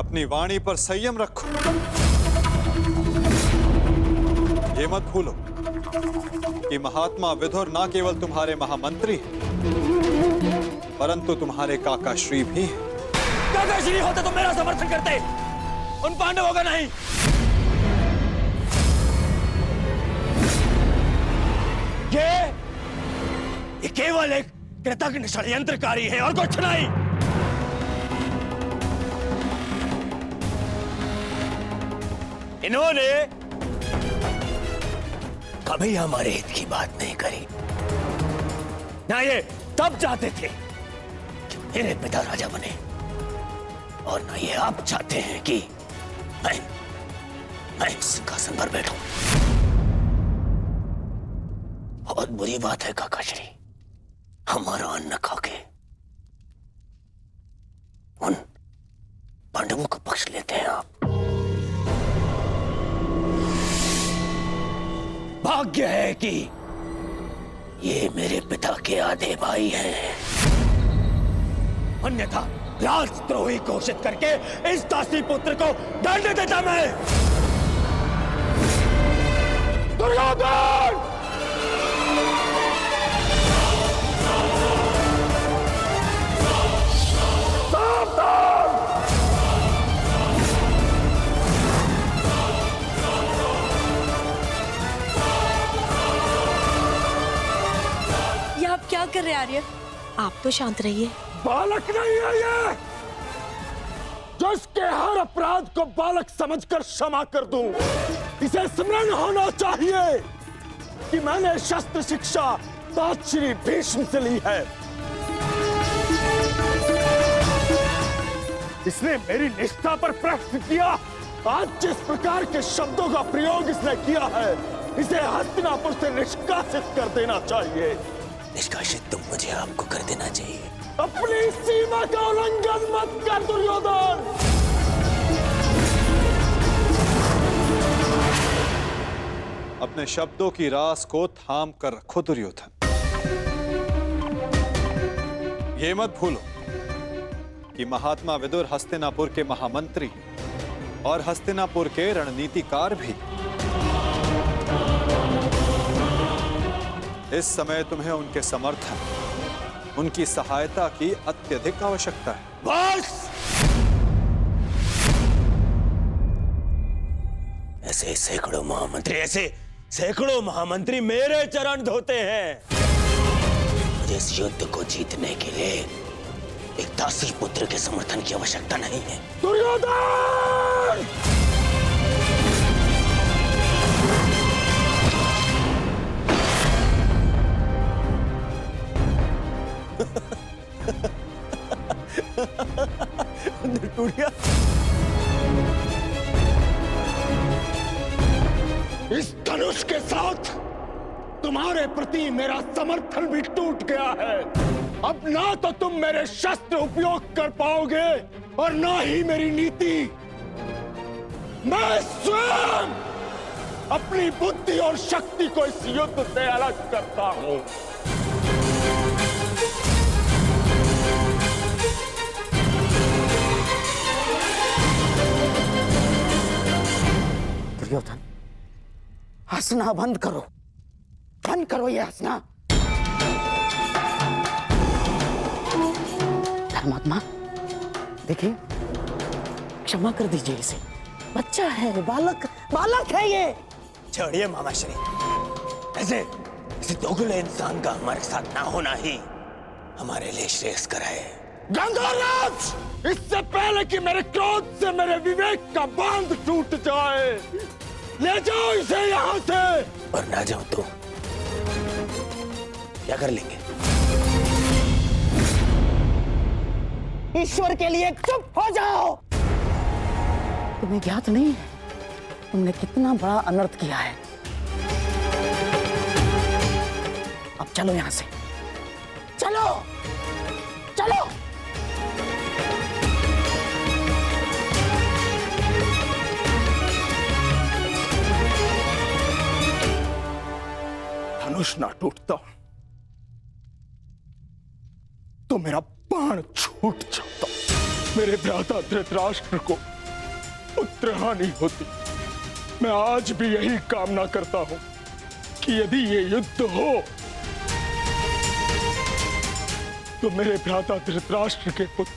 अपनी वाणी पर संयम रखो। ये मत भूलो कि महात्मा विदुर ना केवल तुम्हारे महामंत्री हैं, परंतु तुम्हारे काका श्री भी हैं। काका श्री होते तो मेरा समर्थन करते, उन पांडवों का नहीं। ये केवल एक कृतज्ञ षड्यंत्रकारी है और कुछ नहीं। इन्होंने कभी हमारे हित की बात नहीं करी। ना ये तब चाहते थे कि मेरे पिता राजा बने, और ना ये आप चाहते हैं कि मैं सिंहासन पर बैठूं। बहुत बुरी बात है काका श्री, हमारा अन्न खाके उन पांडवों का पक्ष लेते हैं आप। भाग्य है कि ये मेरे पिता के आधे भाई हैं, अन्यथा राजद्रोही घोषित करके इस दासी पुत्र को दंड देता मैं। दुर्योधन! क्या कर रहे आर्य? आप तो शांत रहिए। बालक नहीं है ये, जिसके हर अपराध को बालक समझकर क्षमा कर दूं। इसे स्मरण होना चाहिए कि मैंने शस्त्र शिक्षा तात श्री भीष्म से ली है। इसने मेरी निष्ठा पर प्रश्न किया। आज जिस प्रकार के शब्दों का प्रयोग इसने किया है, इसे हस्तिनापुर से निष्कासित कर देना चाहिए। निष्कासित तो मुझे आपको कर देना चाहिए। अपनी सीमा का उल्लंघन मत कर दुर्योधन। अपने शब्दों की रास को थाम कर रखो दुर्योधन। ये मत भूलो कि महात्मा विदुर हस्तिनापुर के महामंत्री और हस्तिनापुर के रणनीतिकार भी। इस समय तुम्हें उनके समर्थन, उनकी सहायता की अत्यधिक आवश्यकता है। बस! ऐसे सैकड़ों महामंत्री मेरे चरण धोते हैं। मुझे इस युद्ध को जीतने के लिए एक दासी पुत्र के समर्थन की आवश्यकता नहीं है। दुर्योधन! इस धनुष के साथ तुम्हारे प्रति मेरा समर्थन भी टूट गया है। अब ना तो तुम मेरे शस्त्र उपयोग कर पाओगे और ना ही मेरी नीति। मैं स्वयं अपनी बुद्धि और शक्ति को इस युद्ध से अलग करता हूं। दुर्योधन, हंसना बंद करो ये हंसना। धर्मात्मा, देखिए, क्षमा कर दीजिए इसे। बच्चा है, बालक है ये। छोड़िए मामाश्री, ऐसे दोगले इंसान का हमारे साथ ना होना ही हमारे लिए श्रेयस्कर है। गंगाराज, इससे पहले कि मेरे क्रोध से मेरे विवेक का बांध टूट जाए, ले जाओ इसे यहां से। और ना जाओ तो क्या कर लेंगे? ईश्वर के लिए चुप हो जाओ। तुम्हें ज्ञात नहीं है तुमने कितना बड़ा अनर्थ किया है। अब चलो यहां से, चलो। धनुष ना टूटता तो मेरा बाण छूट जाता। मेरे भ्राता धृतराष्ट्र को पुत्र हानि होती। मैं आज भी यही कामना करता हूं कि यदि ये युद्ध हो तो मेरे भ्राता धृतराष्ट्र के पुत्र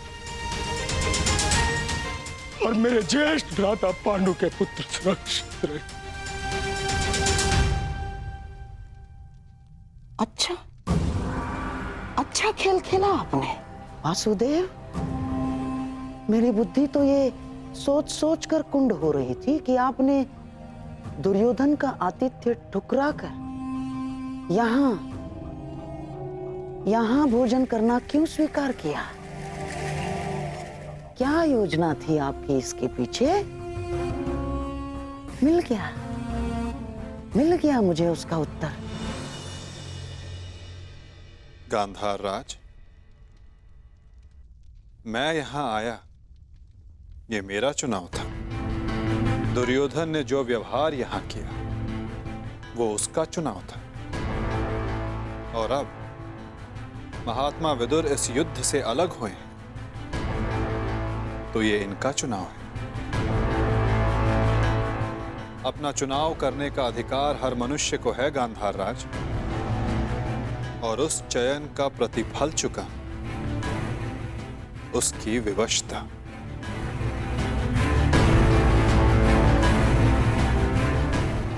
और मेरे ज्येष्ठ भ्राता पांडु के पुत्र सुरक्षित रहे। अच्छा खेल खेला आपने वासुदेव। मेरी बुद्धि तो ये सोच सोच कर कुंड हो रही थी कि आपने दुर्योधन का आतिथ्य ठुकरा कर यहाँ भोजन करना क्यों स्वीकार किया? क्या योजना थी आपकी इसके पीछे? मिल गया मुझे उसका उत्तर। गांधार राज, मैं यहां आया, ये मेरा चुनाव था। दुर्योधन ने जो व्यवहार यहां किया वो उसका चुनाव था, और अब महात्मा विदुर इस युद्ध से अलग हुए हैं तो ये इनका चुनाव है। अपना चुनाव करने का अधिकार हर मनुष्य को है गांधार राज, और उस चयन का प्रतिफल चुका उसकी विवशता।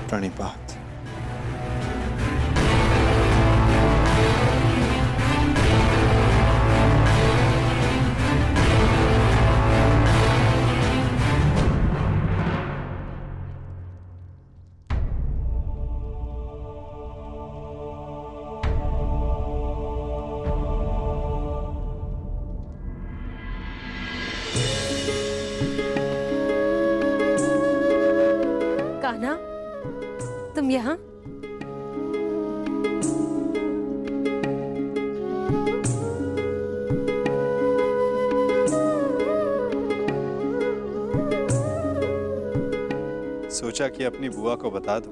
प्रणिपात। कान्हा, तुम यहाँ? सोचा कि अपनी बुआ को बता दो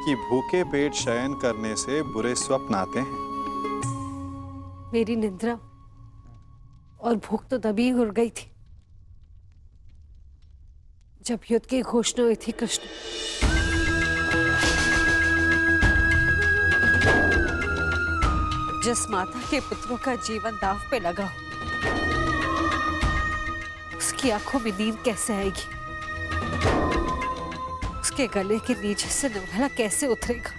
कि भूखे पेट शयन करने से बुरे स्वप्न आते हैं। मेरी निद्रा और भूख तो तभी उड़ गई थी जब युद्ध की घोषणा हुई थी। कृष्ण, जिस माता के पुत्रों का जीवन दांव पे लगा हो, उसकी आंखों में नींद कैसे आएगी? उसके गले के नीचे से नवाला कैसे उतरेगा?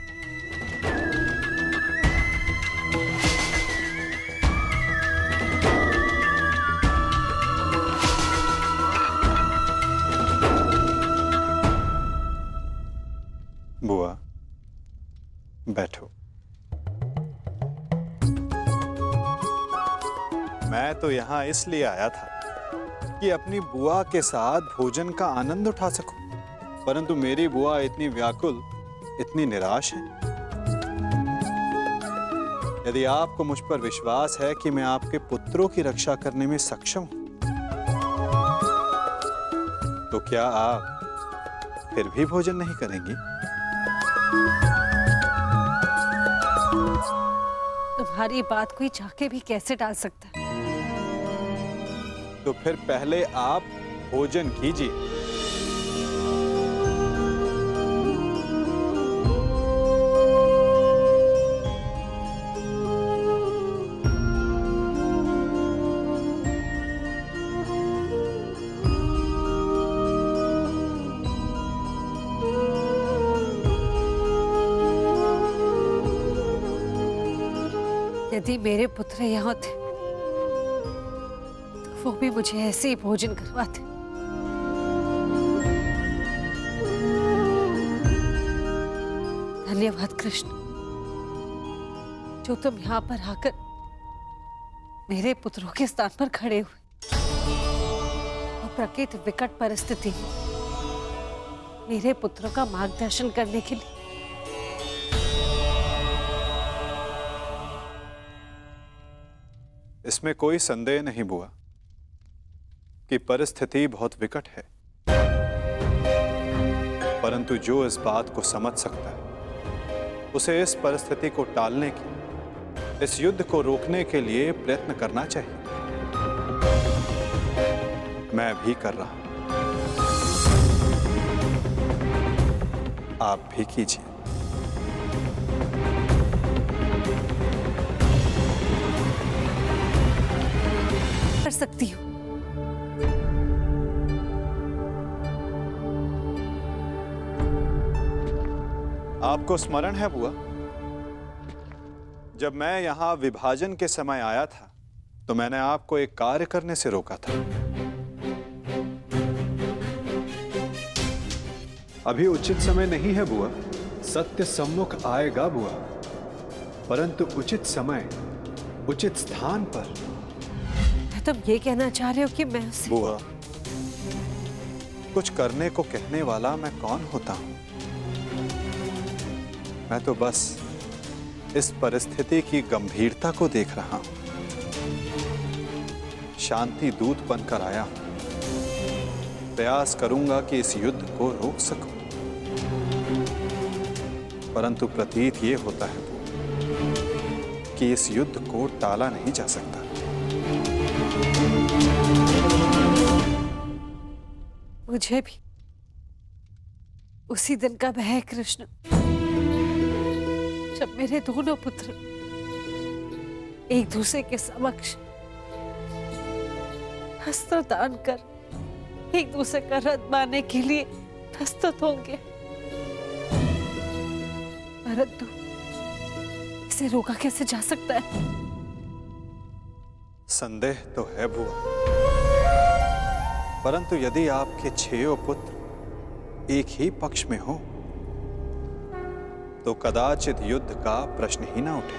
बुआ, बैठो। मैं तो यहां इसलिए आया था कि अपनी बुआ के साथ भोजन का आनंद उठा सकूं, परंतु मेरी बुआ इतनी व्याकुल, इतनी निराश है। यदि आपको मुझ पर विश्वास है कि मैं आपके पुत्रों की रक्षा करने में सक्षम हूं, तो क्या आप फिर भी भोजन नहीं करेंगी? तुम्हारी बात कोई चाह के भी कैसे टाल सकता है? तो फिर पहले आप भोजन कीजिए। यदि मेरे पुत्र यहाँ थे तो वो भी मुझे ऐसे ही भोजन करवाते। धन्यवाद कृष्ण, जो तुम यहाँ पर आकर मेरे पुत्रों के स्थान पर खड़े हुए और प्रकृति विकट परिस्थिति में मेरे पुत्रों का मार्गदर्शन करने के लिए। इसमें कोई संदेह नहीं बुआ कि परिस्थिति बहुत विकट है, परंतु जो इस बात को समझ सकता है उसे इस परिस्थिति को टालने की, इस युद्ध को रोकने के लिए प्रयत्न करना चाहिए। मैं भी कर रहा हूं। आप भी कीजिए। कर सकती हूँ। आपको स्मरण है बुआ, जब मैं यहां विभाजन के समय आया था तो मैंने आपको एक कार्य करने से रोका था। अभी उचित समय नहीं है बुआ, सत्य सम्मुख आएगा बुआ, परंतु उचित समय उचित स्थान पर। तुम ये कहना चाह रहे हो कि मैं उसे... बुआ, कुछ करने को कहने वाला मैं कौन होता हूं? मैं तो बस इस परिस्थिति की गंभीरता को देख रहा हूं। शांति दूत बनकर आया हूं। प्रयास करूंगा कि इस युद्ध को रोक सकूं, परंतु प्रतीत ये होता है कि इस युद्ध को टाला नहीं जा सकता। मुझे भी उसी दिन का भय है कृष्ण, जब मेरे दोनों पुत्र एक दूसरे के समक्ष अस्त्र दान कर एक दूसरे का रथ मारने के लिए प्रस्तुत होंगे, परंतु इसे रोका कैसे जा सकता है? संदेह तो है बुआ, परंतु यदि आपके 6 पुत्र एक ही पक्ष में हो तो कदाचित युद्ध का प्रश्न ही ना उठे।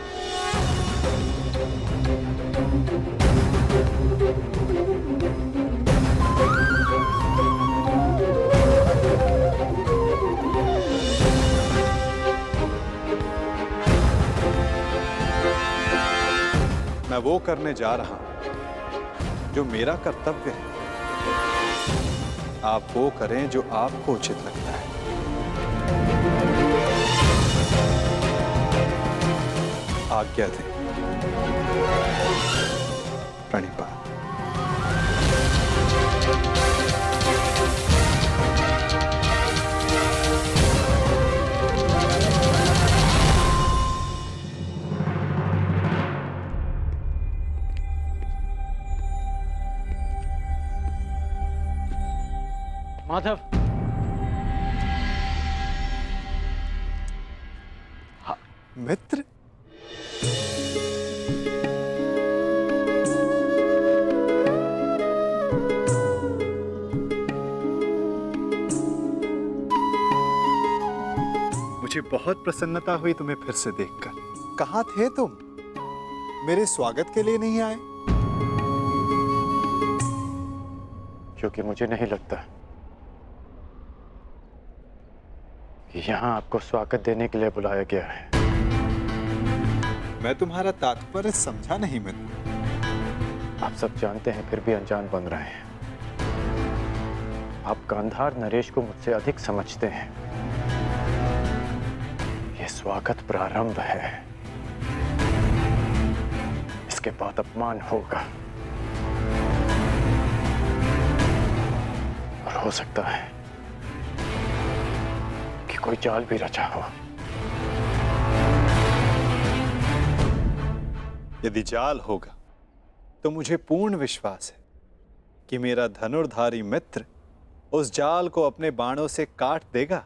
मैं वो करने जा रहा हूं जो मेरा कर्तव्य है। आप वो करें जो आपको उचित लगता है। आज्ञा दें। प्रणिपात। माधव, मित्र, मुझे बहुत प्रसन्नता हुई तुम्हें फिर से देखकर। कहाँ थे तुम? मेरे स्वागत के लिए नहीं आए? क्योंकि मुझे नहीं लगता कि यहाँ आपको स्वागत देने के लिए बुलाया गया है। मैं तुम्हारा तात्पर्य समझा नहीं मित्र। आप सब जानते हैं फिर भी अनजान बन रहे हैं। आप गांधार नरेश को मुझसे अधिक समझते हैं। ये स्वागत प्रारंभ है, इसके बाद अपमान होगा और हो सकता है कि कोई जाल भी रचा हो। यदि जाल होगा तो मुझे पूर्ण विश्वास है कि मेरा धनुर्धारी मित्र उस जाल को अपने बाणों से काट देगा।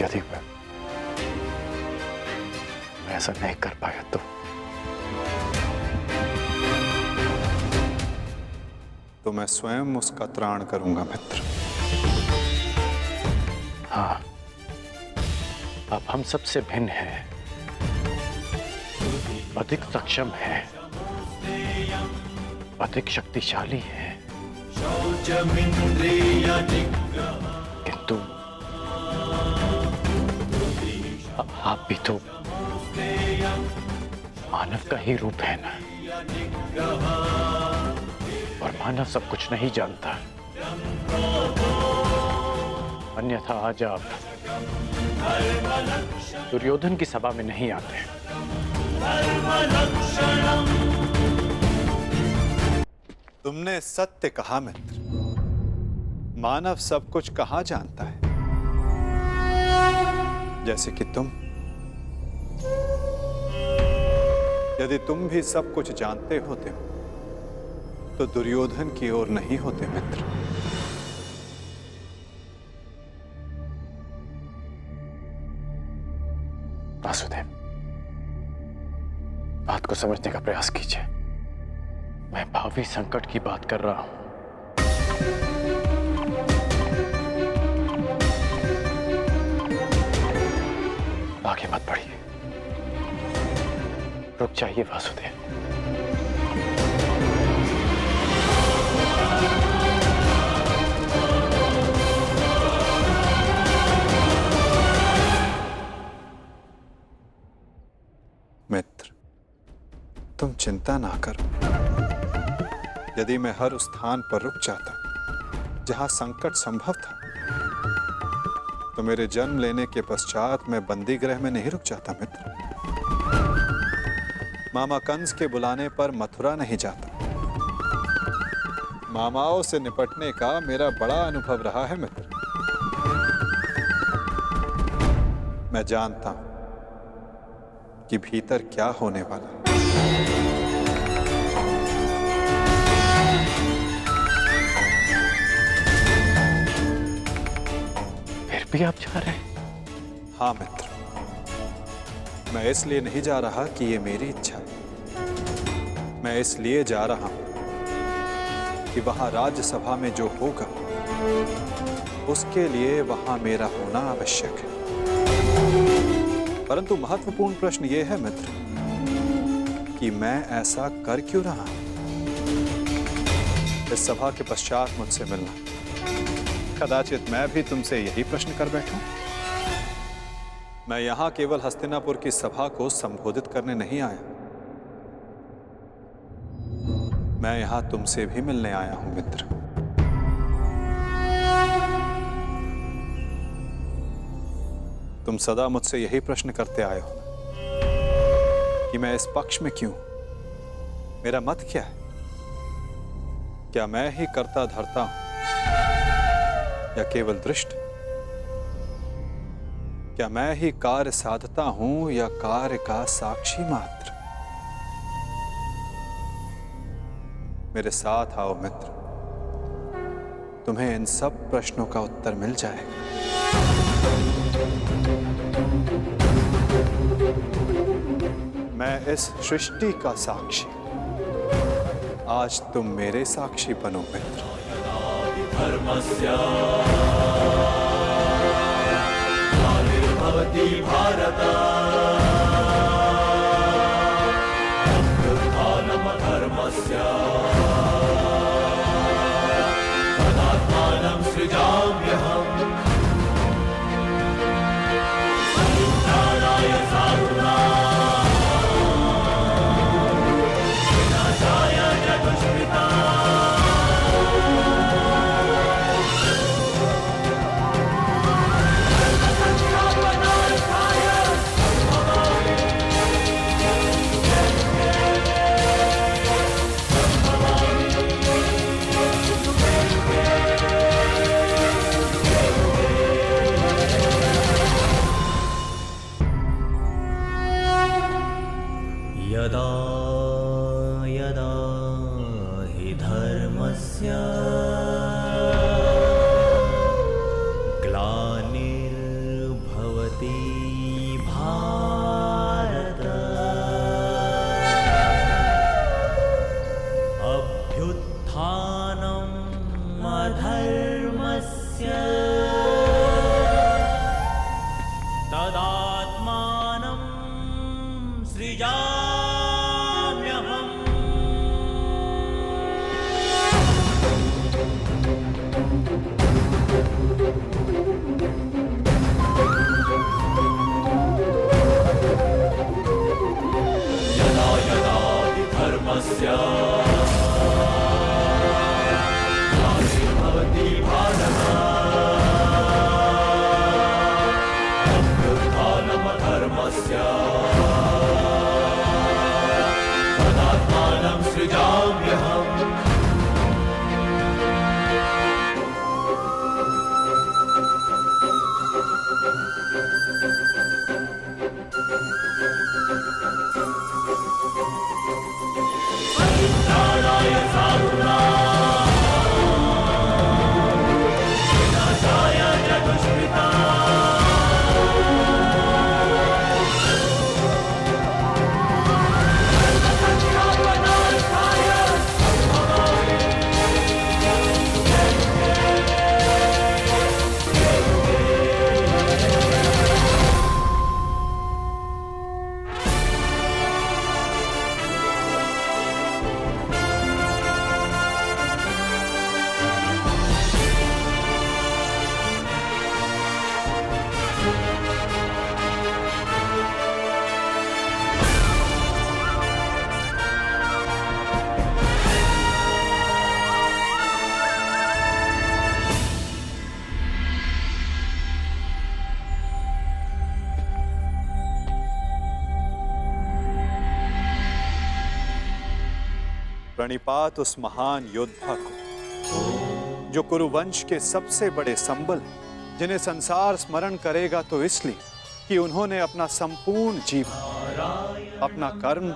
यदि मैं ऐसा नहीं कर पाया तो मैं स्वयं उसका त्राण करूंगा मित्र। हाँ, आप हम सबसे भिन्न हैं, अधिक सक्षम हैं, अधिक शक्तिशाली हैं, किंतु आप भी तो मानव का ही रूप है ना, और मानव सब कुछ नहीं जानता। अन्यथा आज आप दुर्योधन की सभा में नहीं आते। तुमने सत्य कहा मित्र। मानव सब कुछ कहाँ जानता है, जैसे कि तुम। यदि तुम भी सब कुछ जानते होते तो दुर्योधन की ओर नहीं होते मित्र। वासुदेव, बात को समझने का प्रयास कीजिए। मैं भावी संकट की बात कर रहा हूं। आगे मत बढ़िए, रुक जाइए वासुदेव। मित्र, तुम चिंता ना करो। यदि मैं हर उस स्थान पर रुक जाता जहां संकट संभव था, तो मेरे जन्म लेने के पश्चात मैं बंदी गृह में नहीं रुक जाता मित्र। मामा कंस के बुलाने पर मथुरा नहीं जाता। मामाओं से निपटने का मेरा बड़ा अनुभव रहा है मित्र। मैं जानता हूं कि भीतर क्या होने वाला। फिर भी आप जा रहे हैं? हाँ मित्र, मैं इसलिए नहीं जा रहा कि ये मेरी इच्छा है। मैं इसलिए जा रहा हूं कि वहां राज्यसभा में जो होगा उसके लिए वहां मेरा होना आवश्यक है। परंतु महत्वपूर्ण प्रश्न यह है मित्र कि मैं ऐसा कर क्यों रहा हूं। इस सभा के पश्चात मुझसे मिलना, कदाचित मैं भी तुमसे यही प्रश्न कर बैठूं। मैं यहां केवल हस्तिनापुर की सभा को संबोधित करने नहीं आया, मैं यहां तुमसे भी मिलने आया हूं मित्र। तुम सदा मुझसे यही प्रश्न करते आए हो कि मैं इस पक्ष में क्यों, मेरा मत क्या है। क्या मैं ही करता धरता हूं या केवल दृष्ट? क्या मैं ही कार्य साधता हूं या कार्य का साक्षी मात्र? मेरे साथ आओ मित्र, तुम्हें इन सब प्रश्नों का उत्तर मिल जाएगा। मैं इस सृष्टि का साक्षी, आज तुम मेरे साक्षी बनो मित्र। यदा यदा हि धर्मस्य ग्लानिर्भवति भारत अभ्युत्थानम् अधर्मस्य तदात्मानं सृजाम्यहम्। यदा यदा हि धर्मस्य ग्लानिर्भवति भारत अभ्युत्थानम् अधर्मस्य तदात्मानं सृजाम्यहम्। प्रणिपात उस महान योद्धा को जो कुरुवंश के सबसे बड़े संबल हैं, जिन्हें संसार स्मरण करेगा तो इसलिए कि उन्होंने अपना संपूर्ण जीवन, अपना कर्म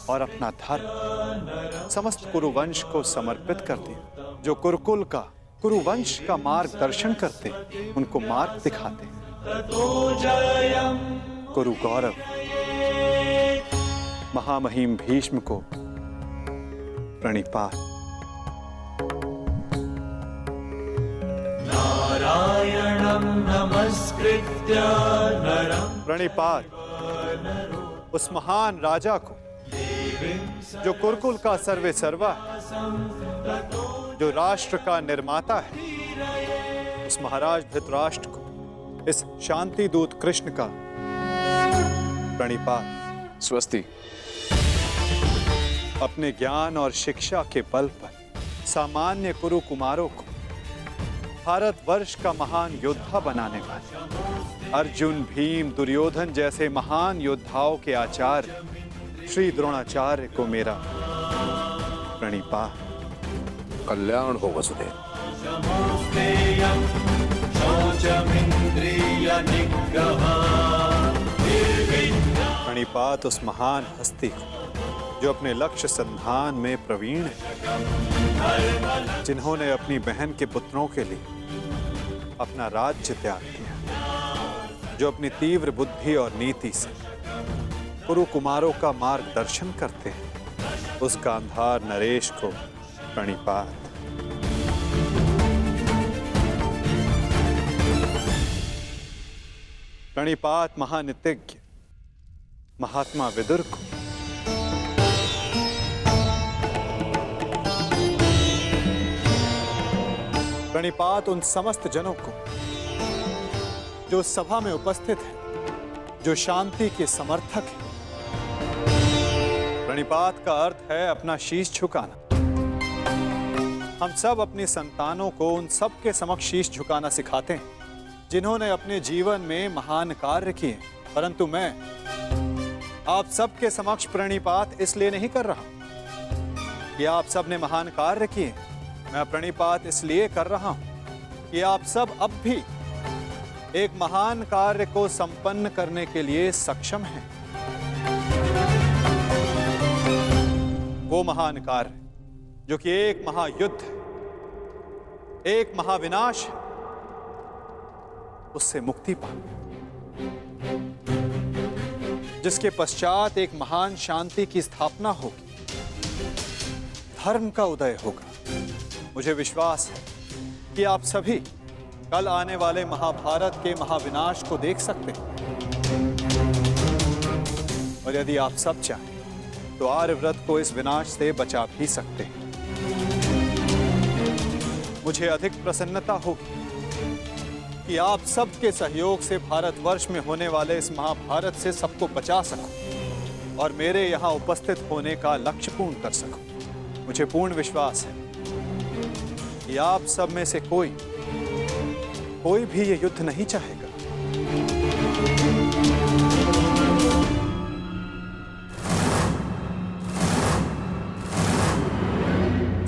और अपना धर्म समस्त कुरुवंश को समर्पित कर दिया। जो कुरुकुल का, कुरुवंश का मार्गदर्शन करते, उनको मार्ग दिखाते। कुरु गौरव महामहिम भीष्म को प्रणिपात। नारायणं नमस्कृत्य नरं प्रणिपात उस महान राजा को जो कुरुकुल का सर्वे सर्वा है, जो राष्ट्र का निर्माता है, उस महाराज धृतराष्ट्र को, इस शांति दूत कृष्ण का प्रणिपात। स्वस्ति। अपने ज्ञान और शिक्षा के बल पर सामान्य कुरु कुमारों को भारतवर्ष का महान योद्धा बनाने वाले अर्जुन, भीम, दुर्योधन जैसे महान योद्धाओं के आचार्य श्री द्रोणाचार्य को मेरा प्रणिपात। कल्याण हो वसुदेव। शमोस्तेयं शौचमिन्द्रिय निग्रहः प्रणिपात उस महान हस्ती को जो अपने लक्ष्य संधान में प्रवीण है, जिन्होंने अपनी बहन के पुत्रों के लिए अपना राज्य त्याग किया, जो अपनी तीव्र बुद्धि और नीति से कुरु कुमारों का मार्गदर्शन करते हैं, उस गांधार नरेश को प्रणिपात। प्रणिपात महानितिज्ञ महात्मा विदुर को। प्रणिपात उन समस्त जनों को जो सभा में उपस्थित हैं, जो शांति के समर्थक हैं। प्रणिपात का अर्थ है अपना शीश झुकाना। हम सब अपनी संतानों को उन सब के समक्ष शीश झुकाना सिखाते हैं जिन्होंने अपने जीवन में महान कार्य किए, परंतु मैं आप सबके समक्ष प्रणिपात इसलिए नहीं कर रहा कि आप सब ने महान कार्य किए। मैं प्रणिपात इसलिए कर रहा हूं कि आप सब अब भी एक महान कार्य को संपन्न करने के लिए सक्षम हैं। वो महान कार्य जो कि एक महायुद्ध है, एक महाविनाश है, उससे मुक्ति पाना, जिसके पश्चात एक महान शांति की स्थापना होगी, धर्म का उदय होगा। मुझे विश्वास है कि आप सभी कल आने वाले महाभारत के महाविनाश को देख सकते हैं, और यदि आप सब चाहें तो आर्यव्रत को इस विनाश से बचा भी सकते हैं। मुझे अधिक प्रसन्नता होगी कि आप सबके सहयोग से भारतवर्ष में होने वाले इस महाभारत से सबको बचा सकूं और मेरे यहाँ उपस्थित होने का लक्ष्य पूर्ण कर सकूं। मुझे पूर्ण विश्वास है कि आप सब में से कोई भी ये युद्ध नहीं चाहेगा।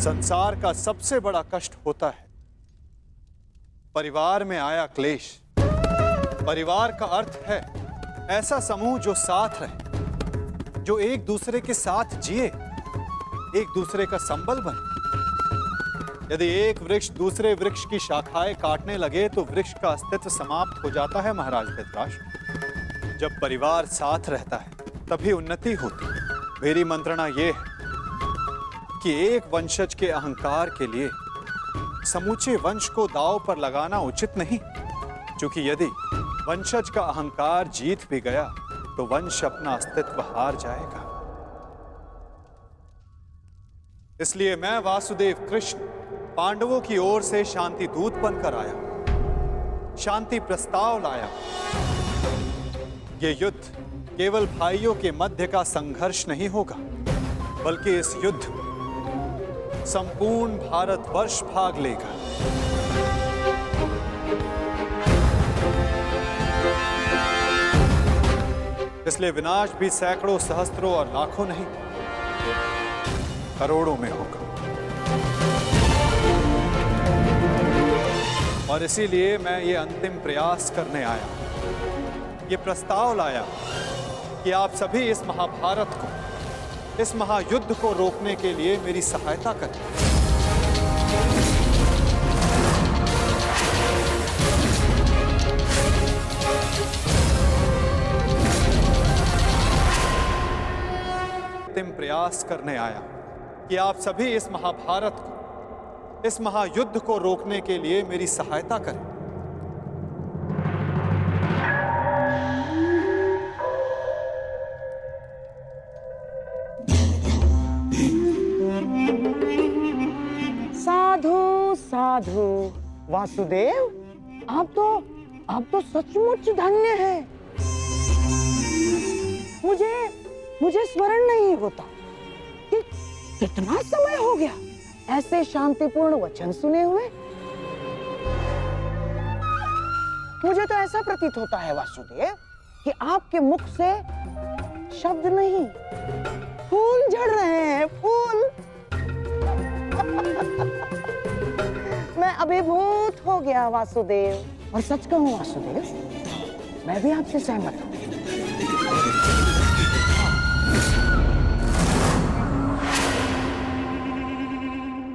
संसार का सबसे बड़ा कष्ट होता है परिवार में आया क्लेश। परिवार का अर्थ है ऐसा समूह जो साथ रहे, जो एक दूसरे के साथ जिए, एक दूसरे का संबल बने। यदि एक वृक्ष दूसरे वृक्ष की शाखाएं काटने लगे तो वृक्ष का अस्तित्व समाप्त हो जाता है महाराज धृतराष्ट्र। जब परिवार साथ रहता है तभी उन्नति होती है। मेरी मंत्रणा यह है कि एक वंशज के अहंकार के लिए समूचे वंश को दांव पर लगाना उचित नहीं, क्योंकि यदि वंशज का अहंकार जीत भी गया तो वंश अपना अस्तित्व हार जाएगा। इसलिए मैं वासुदेव कृष्ण पांडवों की ओर से शांति दूत बनकर आया, शांति प्रस्ताव लाया। यह युद्ध केवल भाइयों के मध्य का संघर्ष नहीं होगा, बल्कि इस युद्ध में संपूर्ण भारतवर्ष भाग लेगा। इसलिए विनाश भी सैकड़ों, सहस्त्रों और लाखों नहीं, करोड़ों में होगा। और इसीलिए मैं ये अंतिम प्रयास करने आया, ये प्रस्ताव लाया कि आप सभी इस महाभारत को, इस महायुद्ध को रोकने के लिए मेरी सहायता करें। अंतिम प्रयास करने आया कि आप सभी इस महाभारत को, इस महायुद्ध को रोकने के लिए मेरी सहायता करें। साधु साधु वासुदेव, आप तो सचमुच धन्य हैं। मुझे स्मरण नहीं होता कि कितना समय हो गया ऐसे शांतिपूर्ण वचन सुने हुए। मुझे तो ऐसा प्रतीत होता है वासुदेव कि आपके मुख से शब्द नहीं, फूल झड़ रहे हैं, फूल। मैं अभिभूत हो गया वासुदेव। और सच कहूं वासुदेव, मैं भी आपसे सहमत हूं।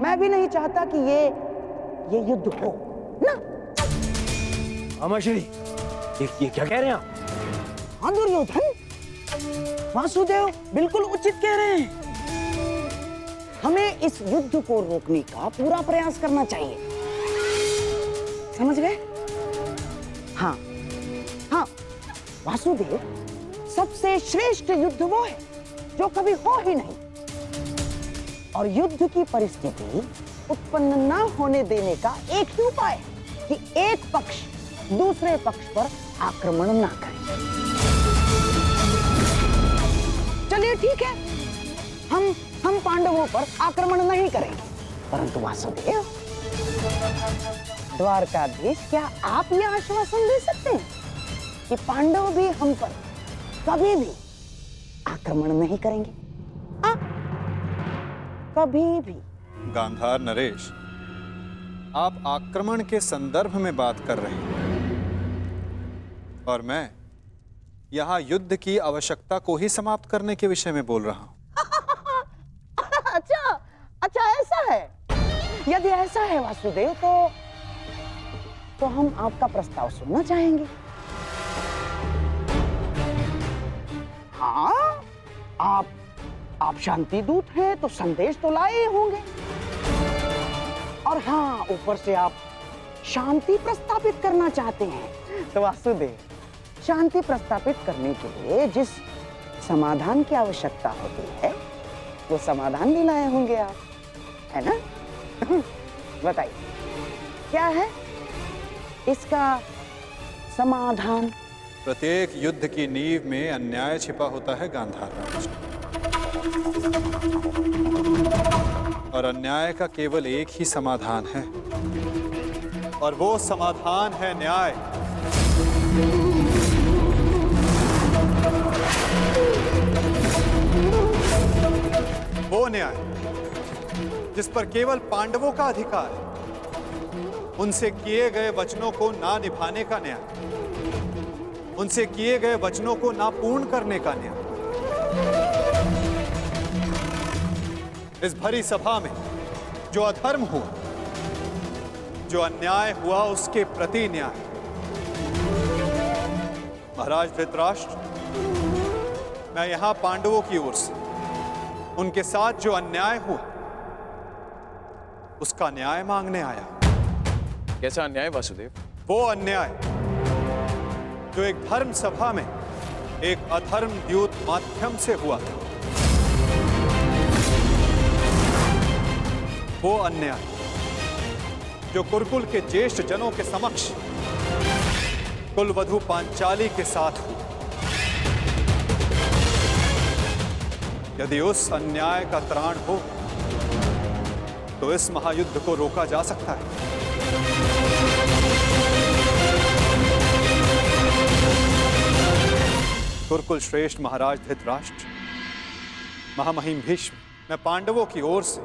मैं भी नहीं चाहता कि ये युद्ध हो ना। अमाश्री, ये क्या कह रहे हैं आप? हाँ दुर्योधन, वासुदेव बिल्कुल उचित कह रहे हैं। हमें इस युद्ध को रोकने का पूरा प्रयास करना चाहिए, समझ गए? हाँ हाँ वासुदेव, सबसे श्रेष्ठ युद्ध वो है जो कभी हो ही नहीं। और युद्ध की परिस्थिति उत्पन्न न होने देने का एक ही उपाय है कि एक पक्ष दूसरे पक्ष पर आक्रमण ना करे। चलिए ठीक है, हम पांडवों पर आक्रमण नहीं करेंगे, परंतु वासुदेव, द्वारकाधीश, क्या आप यह आश्वासन दे सकते हैं कि पांडव भी हम पर कभी भी आक्रमण नहीं करेंगे? कभी भी। गांधार नरेश, आप आक्रमण के संदर्भ में बात कर रहे हैं और मैं यहां युद्ध की आवश्यकता को ही समाप्त करने के विषय में बोल रहा हूं। अच्छा ऐसा है। यदि ऐसा है वासुदेव, तो हम आपका प्रस्ताव सुनना चाहेंगे। हाँ, आप शांति दूत हैं तो संदेश तो लाए होंगे। और हाँ, ऊपर से आप शांति प्रस्तापित करना चाहते हैं। तो वासुदेव, शांति प्रस्तापित करने के लिए जिस समाधान की आवश्यकता होती है, वो समाधान भी लाए होंगे आप, है ना? बताइए, क्या है इसका समाधान? प्रत्येक युद्ध की नींव में अन्याय छिपा होता है गांधार राज, और अन्याय का केवल एक ही समाधान है, और वो समाधान है न्याय। वो न्याय जिस पर केवल पांडवों का अधिकार है, उनसे किए गए वचनों को ना निभाने का न्याय, उनसे किए गए वचनों को ना पूर्ण करने का न्याय। इस भरी सभा में जो अधर्म हुआ, जो अन्याय हुआ, उसके प्रति न्याय। महाराज धृतराष्ट्र, मैं यहां पांडवों की ओर से उनके साथ जो अन्याय हुआ, उसका न्याय मांगने आया। कैसा अन्याय वासुदेव? वो अन्याय जो एक धर्म सभा में एक अधर्म द्यूत माध्यम से हुआ था। वो अन्याय जो कुरुकुल के ज्येष्ठ जनों के समक्ष कुलवधू पांचाली के साथ हुआ। यदि उस अन्याय का त्राण हो तो इस महायुद्ध को रोका जा सकता है। कुरुकुल श्रेष्ठ महाराज धृतराष्ट्र, महामहिम भीष्म, मैं पांडवों की ओर से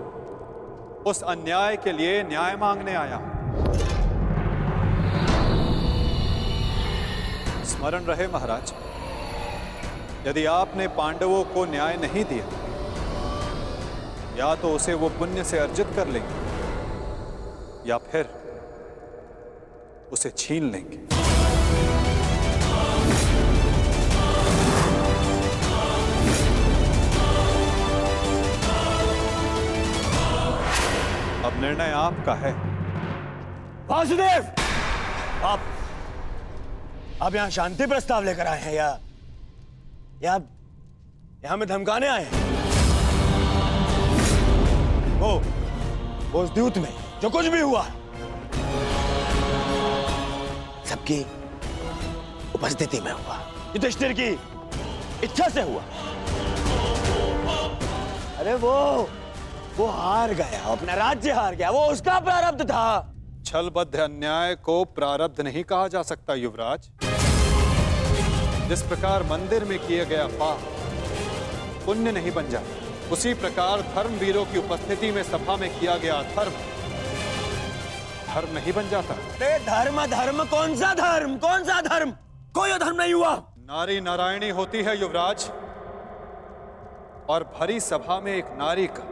उस अन्याय के लिए न्याय मांगने आया हूं। स्मरण रहे महाराज, यदि आपने पांडवों को न्याय नहीं दिया, या तो उसे वो पुण्य से अर्जित कर लेंगे या फिर उसे छीन लेंगे। अब निर्णय आपका है। वासुदेव, आप यहाँ शांति प्रस्ताव लेकर आए हैं या हमें धमकाने आए हैं? वो उस द्यूत में जो कुछ भी हुआ सबकी उपस्थिति में हुआ, युधिष्ठिर की इच्छा से हुआ। अरे वो हार गया, अपना राज्य हार गया, वो उसका प्रारब्ध था। छलबद्ध अन्याय को प्रारब्ध नहीं कहा जा सकता युवराज। जिस प्रकार मंदिर में किया गया पाप पुण्य नहीं बन जाता, उसी प्रकार धर्मवीरों की उपस्थिति में सभा में किया गया धर्म नहीं बन जाता। धर्म कौन सा धर्म? कोई धर्म नहीं हुआ। नारी नारायणी होती है युवराज, और भरी सभा में एक नारी का,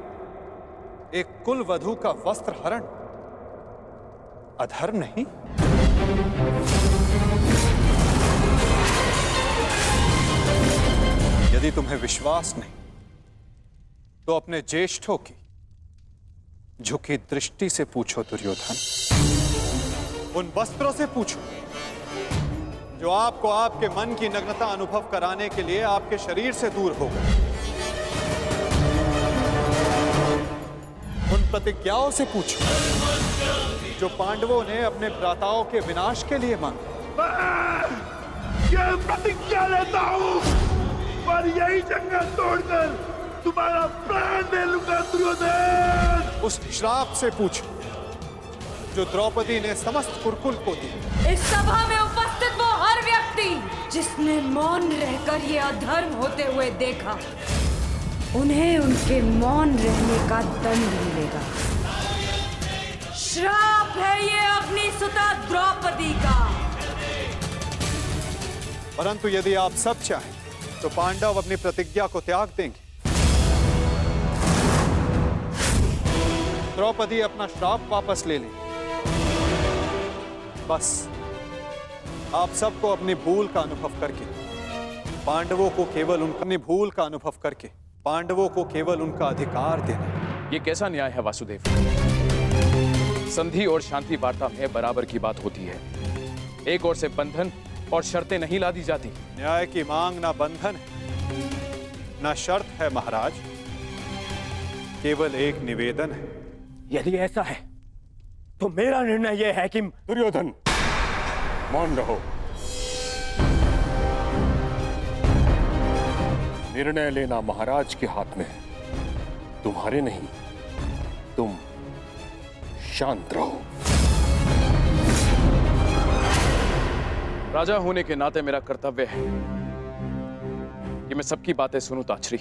एक कुल वधू का वस्त्र हरण अधर्म नहीं? यदि तुम्हें विश्वास नहीं तो अपने ज्येष्ठों की झुकी दृष्टि से पूछो दुर्योधन। उन वस्त्रों से पूछो जो आपको आपके मन की नग्नता अनुभव कराने के लिए आपके शरीर से दूर हो गए। उन प्रतिज्ञाओं से पूछो जो पांडवों ने अपने भ्राताओं के विनाश के लिए मांगी। ये प्रतिज्ञा लेता हूँ और यही जंगल तोड़कर तुम्हारा प्राण ले लूंगा दुर्योधन। उस श्राप से पूछो जो द्रौपदी ने समस्त कुरुकुल को दी। इस सभा में उपस्थित वो हर व्यक्ति जिसने मौन रहकर ये अधर्म होते हुए देखा, उन्हें उनके मौन रहने का दंड मिलेगा। श्राप है ये अग्निसुता द्रौपदी का। परंतु यदि आप सब चाहें तो पांडव अपनी प्रतिज्ञा को त्याग देंगे। द्रौपदी अपना श्राप वापस ले लेंगे। बस आप सबको अपनी भूल का अनुभव करके पांडवों को केवल उनका अधिकार देना। ये कैसा न्याय है वासुदेव? संधि और शांति वार्ता में बराबर की बात होती है। एक ओर से बंधन और शर्तें नहीं ला दी जाती। न्याय की मांग ना बंधन है ना शर्त है महाराज, केवल एक निवेदन है। यदि ऐसा है तो मेरा निर्णय यह है कि दुर्योधन, मौन रहो। निर्णय लेना महाराज के हाथ में है, तुम्हारे नहीं। तुम शांत रहो। राजा होने के नाते मेरा कर्तव्य है कि मैं सबकी बातें सुनूं ताछरी,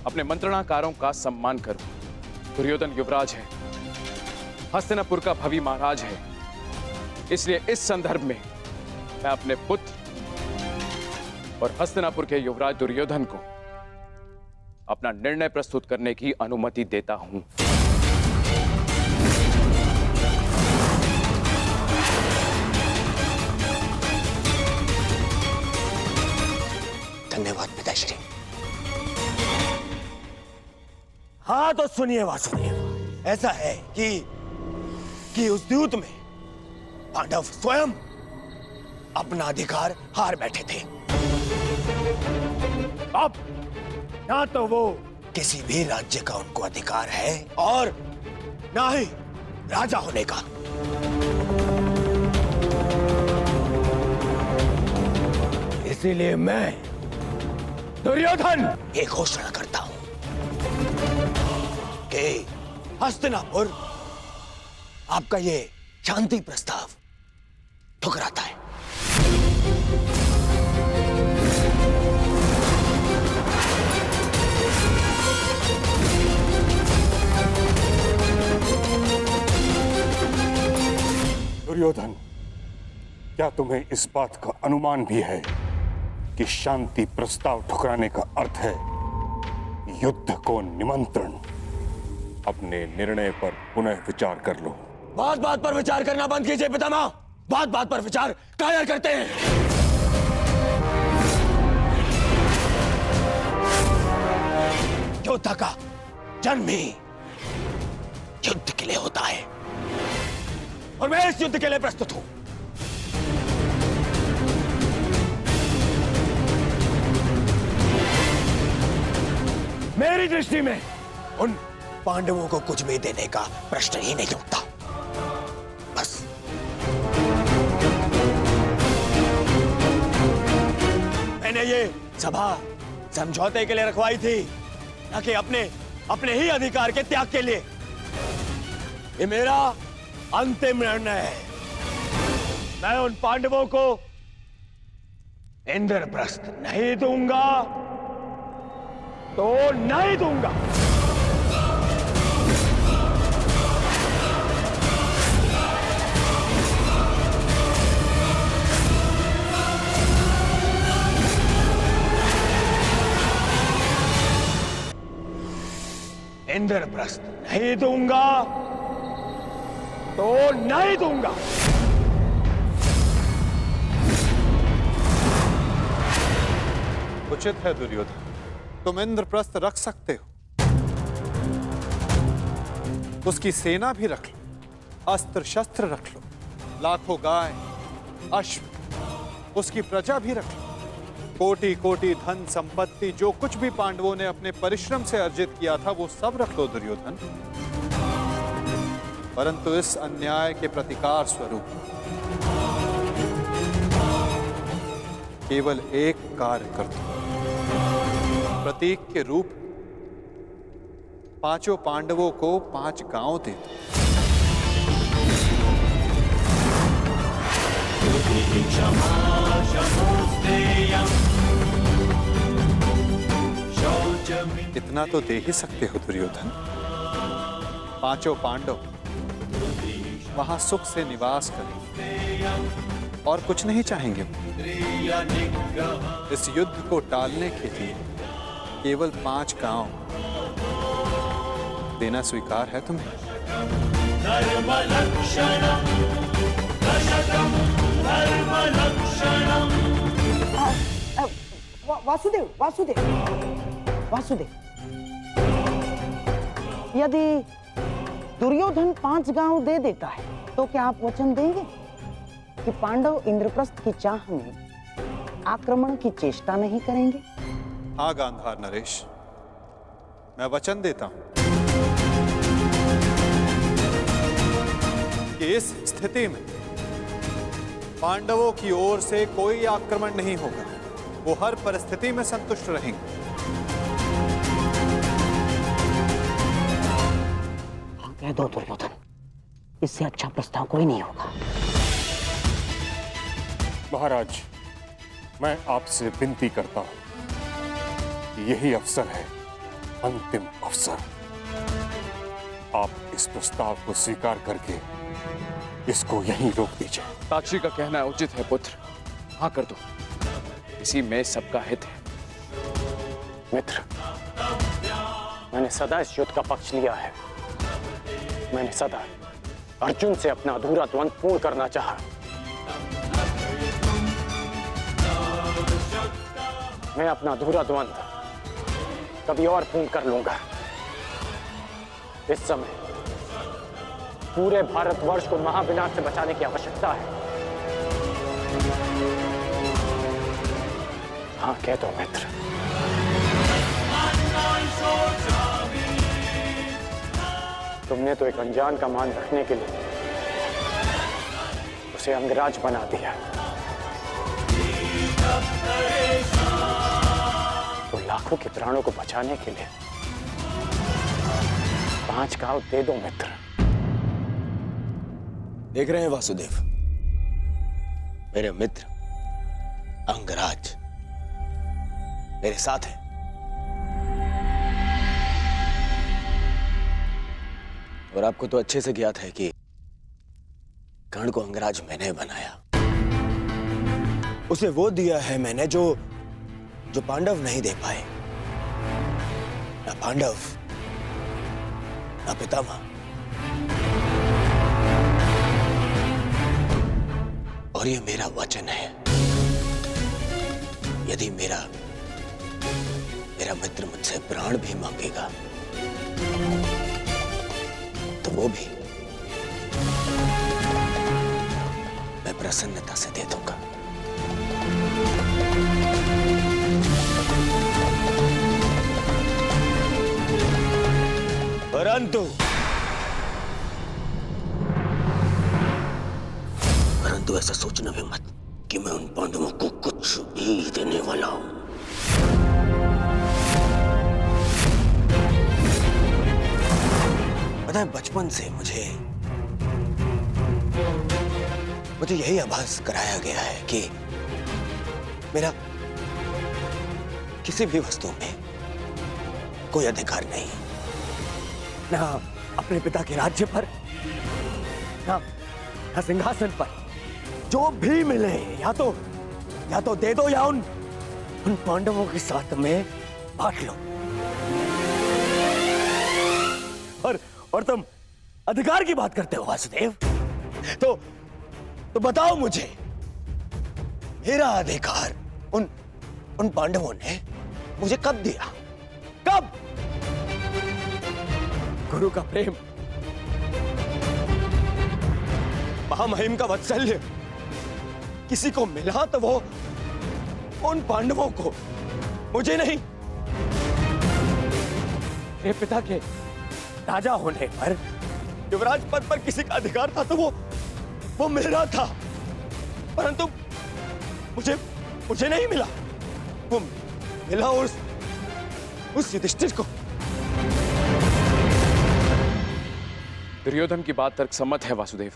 अपने मंत्रणाकारों का सम्मान करूं। दुर्योधन युवराज है, हस्तिनापुर का भवी महाराज है, इसलिए इस संदर्भ में मैं अपने पुत्र और हस्तिनापुर के युवराज दुर्योधन को अपना निर्णय प्रस्तुत करने की अनुमति देता हूं। धन्यवाद पिताश्री। हाँ तो सुनिए वासुदेव, ऐसा है कि उस द्यूत में पांडव स्वयं अपना अधिकार हार बैठे थे। अब ना तो वो किसी भी राज्य का उनको अधिकार है और ना ही राजा होने का। इसीलिए मैं दुर्योधन ये घोषणा करता हूं कि हस्तिनापुर आपका ये शांति प्रस्ताव ठुकराता है। दुर्योधन, क्या तुम्हें इस बात का अनुमान भी है कि शांति प्रस्ताव ठुकराने का अर्थ है युद्ध को निमंत्रण? अपने निर्णय पर पुनः विचार कर लो। बात बात पर विचार करना बंद कीजिए पितामह। बात बात पर विचार कायर करते हैं। योद्धा का जन्म ही युद्ध के लिए होता है और मैं इस युद्ध के लिए प्रस्तुत हूं। मेरी दृष्टि में उन पांडवों को कुछ भी देने का प्रश्न ही नहीं उठता। बस मैंने ये सभा समझौते के लिए रखवाई थी, न कि अपने ही अधिकार के त्याग के लिए। ये मेरा अंतिम निर्णय है। मैं उन पांडवों को इंद्रप्रस्थ नहीं दूंगा तो नहीं दूंगा। इंद्रप्रस्थ नहीं दूंगा तो नहीं दूंगा। उचित है दुर्योधन, तुम इंद्रप्रस्थ रख सकते हो। उसकी सेना भी रख लो, अस्त्र शस्त्र रख लो, लाखों गाय अश्व, उसकी प्रजा भी रख लो, कोटि कोटि धन संपत्ति, जो कुछ भी पांडवों ने अपने परिश्रम से अर्जित किया था वो सब रख लो दुर्योधन। परंतु इस अन्याय के प्रतिकार स्वरूप केवल एक कार्य कर दो। प्रतीक के रूप पांचों पांडवों को 5 गांव दे दो। इतना तो दे ही सकते हो दुर्योधन। 5 पांडव वहां सुख से निवास करें और कुछ नहीं चाहेंगे। इस युद्ध को टालने के लिए केवल 5 गांव देना स्वीकार है तुम्हें? वासुदेव वासुदेव वासुदेव, यदि दुर्योधन 5 गांव दे देता है तो क्या आप वचन देंगे कि पांडव इंद्रप्रस्थ की चाह में आक्रमण की चेष्टा नहीं करेंगे? हाँ गांधार नरेश, मैं वचन देता हूं कि इस स्थिति में पांडवों की ओर से कोई आक्रमण नहीं होगा। वो हर परिस्थिति में संतुष्ट रहेंगे। कह दो दुर्योधन, इससे अच्छा प्रस्ताव कोई नहीं होगा। महाराज, मैं आपसे विनती करता हूं कि यही अवसर है, अंतिम अवसर। आप इस प्रस्ताव को स्वीकार करके इसको यहीं रोक दीजिए। साक्षी का कहना उचित है पुत्र, हाँ कर दो, इसी में सबका हित है। मित्र, मैंने सदा इस युद्ध का पक्ष लिया है। मैंने सदा अर्जुन से अपना अधूरा द्वंद्व पूर्ण करना चाहा। मैं अपना अधूरा द्वंद्व कभी और पूर्ण कर लूंगा। इस समय पूरे भारतवर्ष को महाविनाश से बचाने की आवश्यकता है। हाँ कह दो मित्र। तुमने तो एक अनजान का मान रखने के लिए उसे अंगराज बना दिया, तो लाखों के प्राणों को बचाने के लिए 5 गांव दे दो मित्र। देख रहे हैं वासुदेव, मेरे मित्र अंगराज मेरे साथ है। और आपको तो अच्छे से ज्ञात है कि कर्ण को अंगराज मैंने बनाया, उसे वो दिया है मैंने जो पांडव नहीं दे पाए। ना पांडव, ना पितामह। और ये मेरा वचन है, यदि मेरा मित्र मुझसे प्राण भी मांगेगा तो वो भी मैं प्रसन्नता से दे दूंगा। परंतु ऐसा सोचना भी मत कि मैं उन पांडवों को कुछ भी देने वाला हूं। पता है, बचपन से मुझे यही आभास कराया गया है कि मेरा किसी भी वस्तु में कोई अधिकार नहीं, ना अपने पिता के राज्य पर, ना सिंहासन पर। जो भी मिले या तो दे दो या उन पांडवों के साथ में बांट लो। और तुम अधिकार की बात करते हो वासुदेव, तो बताओ मुझे, मेरा अधिकार उन पांडवों ने मुझे कब दिया? कब? गुरु का प्रेम, महामहिम का वात्सल्य किसी को मिला तो वो उन पांडवों को, मुझे नहीं। मेरे पिता के राजा होने पर, युवराज पद पर किसी का अधिकार था तो वो मेरा था, परंतु मुझे नहीं मिला। वो मिला उस युधिष्ठिर को। दुर्योधन की बात तर्कसम्मत है वासुदेव।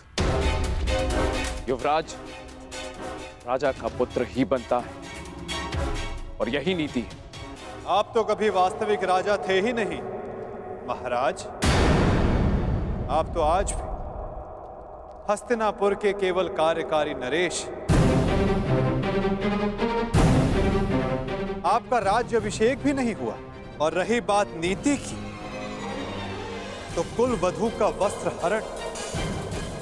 युवराज राजा का पुत्र ही बनता है और यही नीति है। आप तो कभी वास्तविक राजा थे ही नहीं महाराज। आप तो आज भी हस्तिनापुर के केवल कार्यकारी नरेश। आपका राज्य अभिषेक भी नहीं हुआ। और रही बात नीति की, तो कुल वधू का वस्त्र हरण,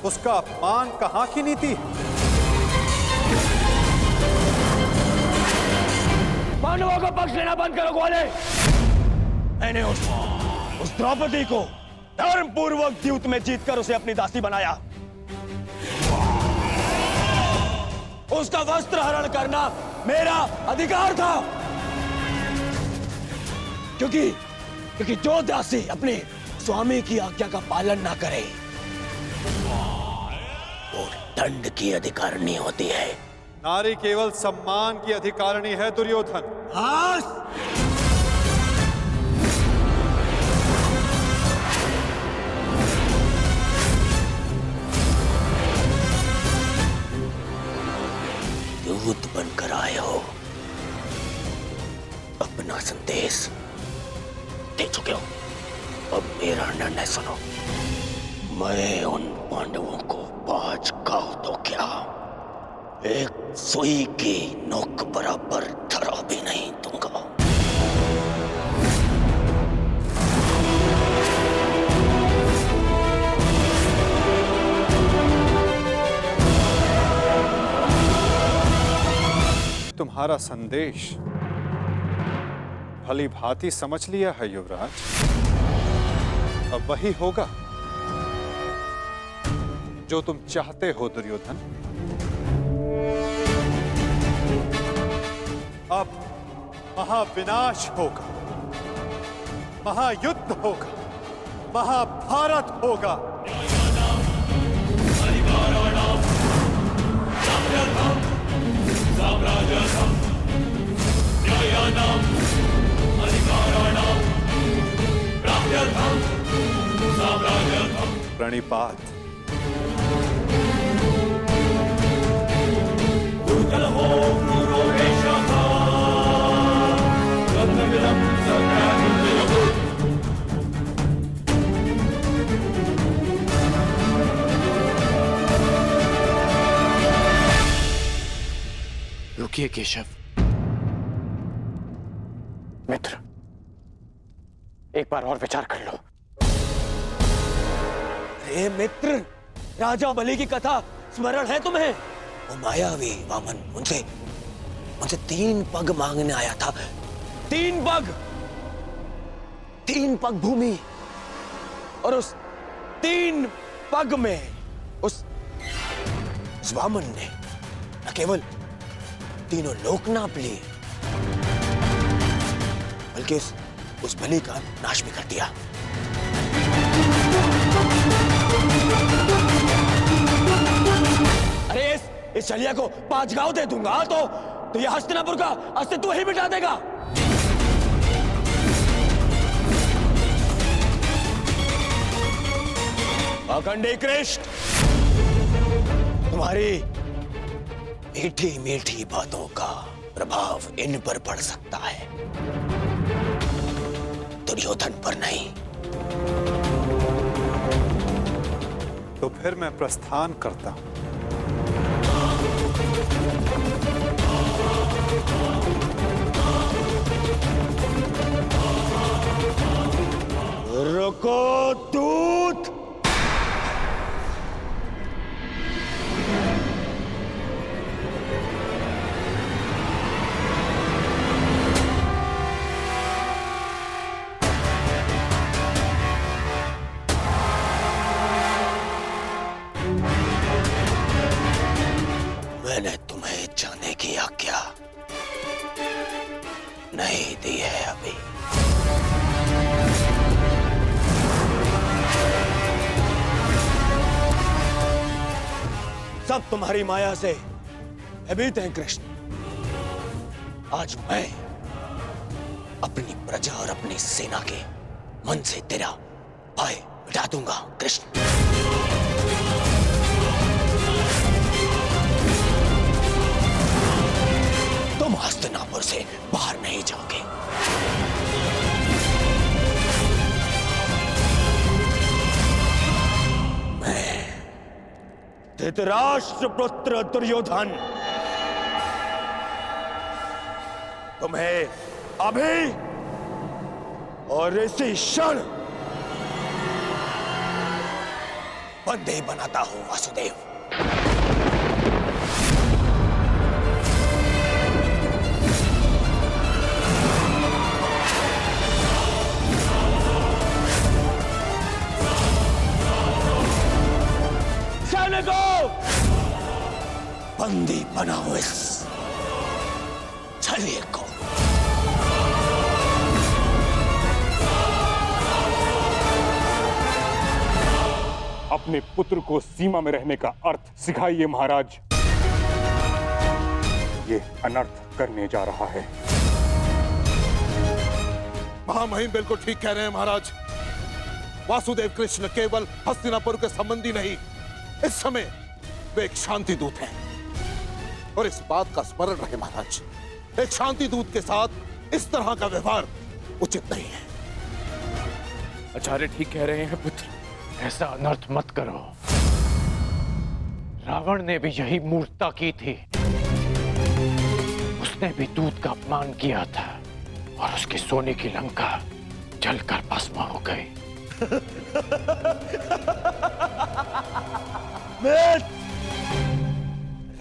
उसका अपमान कहां की नीति है? पांडवों का पक्ष लेना बंद करो ग्वाले। मैंने उस द्रौपदी को धर्म पूर्वक द्यूत में जीतकर उसे अपनी दासी बनाया। उसका वस्त्र हरण करना मेरा अधिकार था, क्योंकि जो दासी अपने स्वामी की आज्ञा का पालन ना करे वो दंड की अधिकारिणी होती है। नारी केवल सम्मान की अधिकारिणी है दुर्योधन। दूत बनकर आए हो, अपना संदेश दे चुके हो। अब मेरा निर्णय सुनो। मैं उन पांडवों को 5 गांव तो क्या, एक सुई की नोक बराबर धरा भी नहीं दूंगा। तुम्हारा संदेश भली भांति समझ लिया है युवराज। अब वही होगा जो तुम चाहते हो दुर्योधन। अब महाविनाश होगा, महायुद्ध होगा, महाभारत होगा। प्रणिपात। रुकिए केशव। मित्र, एक बार और विचार कर लो। अरे मित्र, राजा बलि की कथा स्मरण है तुम्हें? वो मायावी वामन मुझसे 3 पग मांगने आया था। 3 पग भूमि, और उस 3 पग में उस वामन ने न केवल तीनों लोक नाप लिए, बल्कि उस बलि का नाश भी कर दिया। अरे इस छलिया को 5 गांव दे दूंगा तो यह हस्तिनापुर का अस्तित्व ही मिटा देगा। अखंडी कृष्ण, तुम्हारी मीठी मीठी बातों का प्रभाव इन पर पड़ सकता है, दुर्योधन पर नहीं। तो फिर मैं प्रस्थान करता हूं। रुको दूत। मैंने तुम्हें जाने की आज्ञा नहीं दी है अभी। सब तुम्हारी माया से भयभीत हैं कृष्ण। आज मैं अपनी प्रजा और अपनी सेना के मन से तेरा भय मिटा दूंगा कृष्ण। तुम हस्तिनापुर से बाहर नहीं जाओगे। मैं धृतराष्ट्र पुत्र दुर्योधन तुम्हें अभी और इसी क्षण बंदी बनाता हूं वासुदेव। सैनिकों, बंदी बनाओ इस छलिए को। अपने पुत्र को सीमा में रहने का अर्थ सिखाइए महाराज। ये अनर्थ करने जा रहा है। महामहिम बिल्कुल ठीक कह रहे हैं महाराज। वासुदेव कृष्ण केवल हस्तिनापुर के संबंधी नहीं, इस समय वे एक शांति दूत हैं। और इस बात का स्मरण रहे महाराज, एक शांति दूत के साथ इस तरह का व्यवहार उचित नहीं है। आचार्य ठीक कह रहे हैं पुत्र, ऐसा अनर्थ मत करो। रावण ने भी यही मूर्खता की थी। उसने भी दूत का अपमान किया था और उसकी सोने की लंका जलकर भस्म हो गई।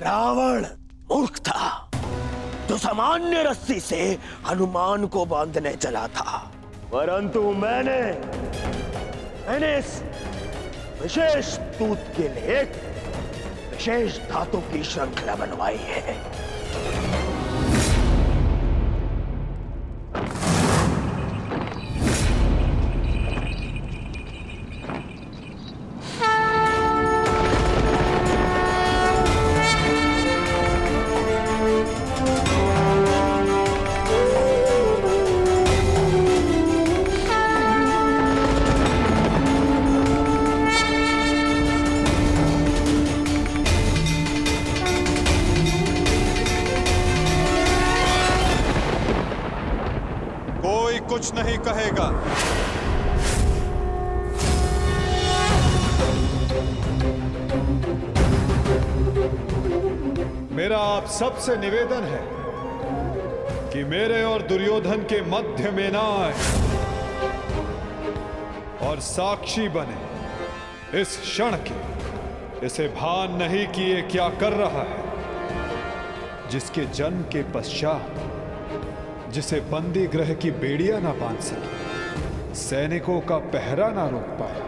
रावण मूर्ख था जो सामान्य रस्सी से हनुमान को बांधने चला था, परंतु मैंने इस विशेष दूत के लिए एक विशेष धातु की श्रृंखला बनवाई है। कुछ नहीं कहेगा। मेरा आप सबसे निवेदन है कि मेरे और दुर्योधन के मध्य में ना आए और साक्षी बने इस क्षण के। इसे भान नहीं कि ये क्या कर रहा है, जिसके जन्म के पश्चात जिसे बंदी गृह की बेड़ियां ना बांध सके, सैनिकों का पहरा ना रोक पाए,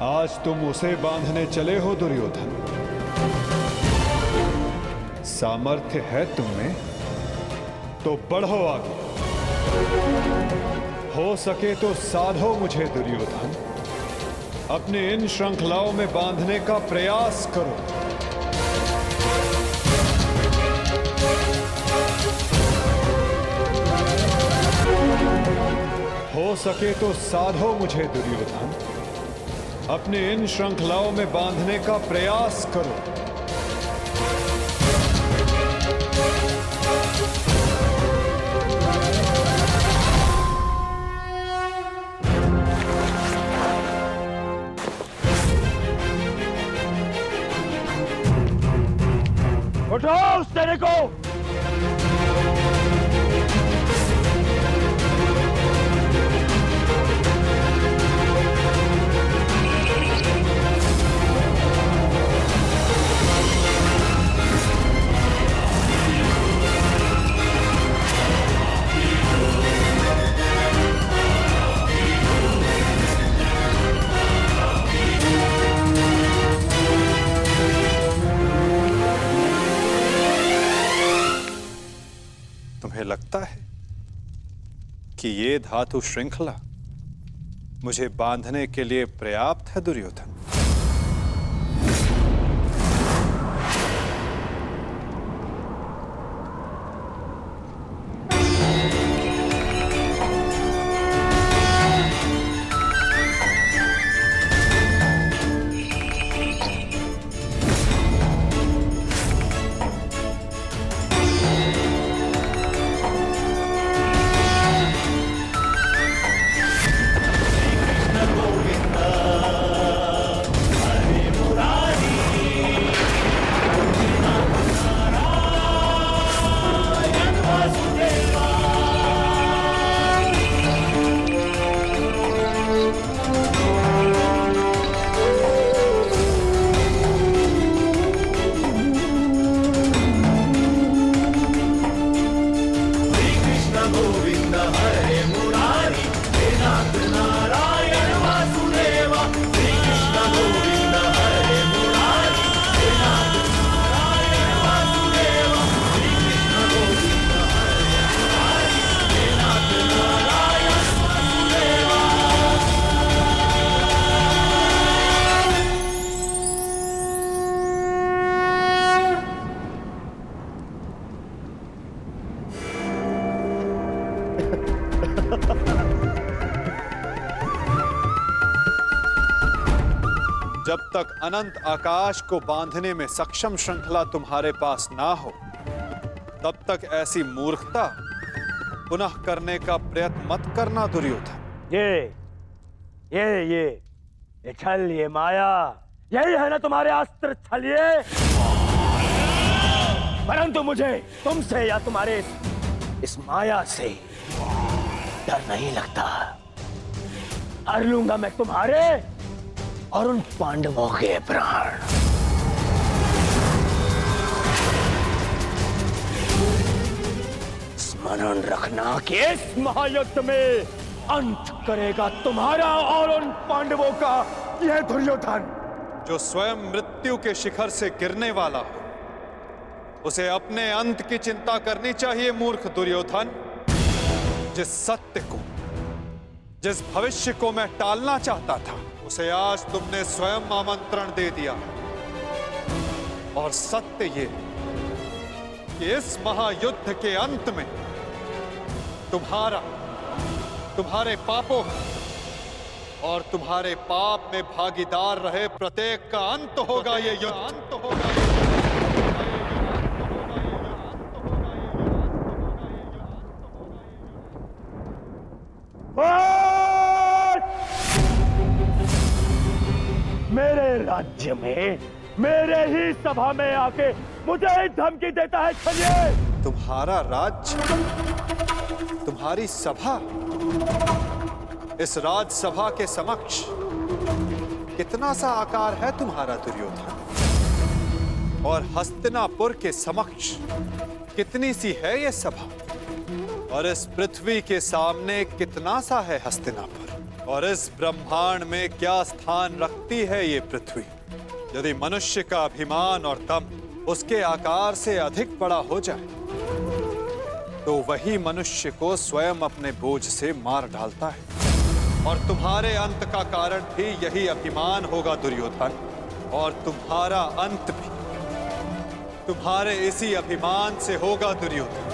आज तुम उसे बांधने चले हो दुर्योधन। सामर्थ्य है तुम में तो बढ़ो आगे, हो सके तो साधो मुझे दुर्योधन, अपने इन श्रृंखलाओं में बांधने का प्रयास करो। हो सके तो साधो मुझे दुर्योधन, अपने इन श्रृंखलाओं में बांधने का प्रयास करो। उठो उस तेरे को। तुम्हें लगता है कि ये धातु श्रृंखला मुझे बांधने के लिए पर्याप्त है दुर्योधन? जब तक अनंत आकाश को बांधने में सक्षम श्रृंखला तुम्हारे पास ना हो, तब तक ऐसी मूर्खता पुनः करने का प्रयत्न मत करना दुर्योधन। ये छल, ये माया, यही है ना तुम्हारे अस्त्र छलिए। परंतु मुझे तुमसे या तुम्हारे इस माया से डर नहीं लगता। हर लूंगा मैं तुम्हारे और उन पांडवों के प्राण। स्मरण रखना कि इस महायुद्ध में अंत करेगा तुम्हारा और उन पांडवों का यह दुर्योधन। जो स्वयं मृत्यु के शिखर से गिरने वाला हो, उसे अपने अंत की चिंता करनी चाहिए मूर्ख दुर्योधन। जिस सत्य को, जिस भविष्य को मैं टालना चाहता था, उसे आज तुमने स्वयं आमंत्रण दे दिया। और सत्य ये कि इस महायुद्ध के अंत में तुम्हारे पापों और तुम्हारे पाप में भागीदार रहे प्रत्येक का अंत होगा। ये युद्ध अंत होगा। मेरे राज्य में, मेरे ही सभा में आके मुझे ही धमकी देता है छलिए। तुम्हारा राज्य, तुम्हारी सभा, इस राजसभा के समक्ष कितना सा आकार है तुम्हारा दुर्योधन, और हस्तिनापुर के समक्ष कितनी सी है ये सभा, और इस पृथ्वी के सामने कितना सा है हस्तिनापुर, और इस ब्रह्मांड में क्या स्थान रखती है ये पृथ्वी। यदि मनुष्य का अभिमान और दम उसके आकार से अधिक बड़ा हो जाए तो वही मनुष्य को स्वयं अपने बोझ से मार डालता है, और तुम्हारे अंत का कारण भी यही अभिमान होगा दुर्योधन, और तुम्हारा अंत भी तुम्हारे इसी अभिमान से होगा दुर्योधन।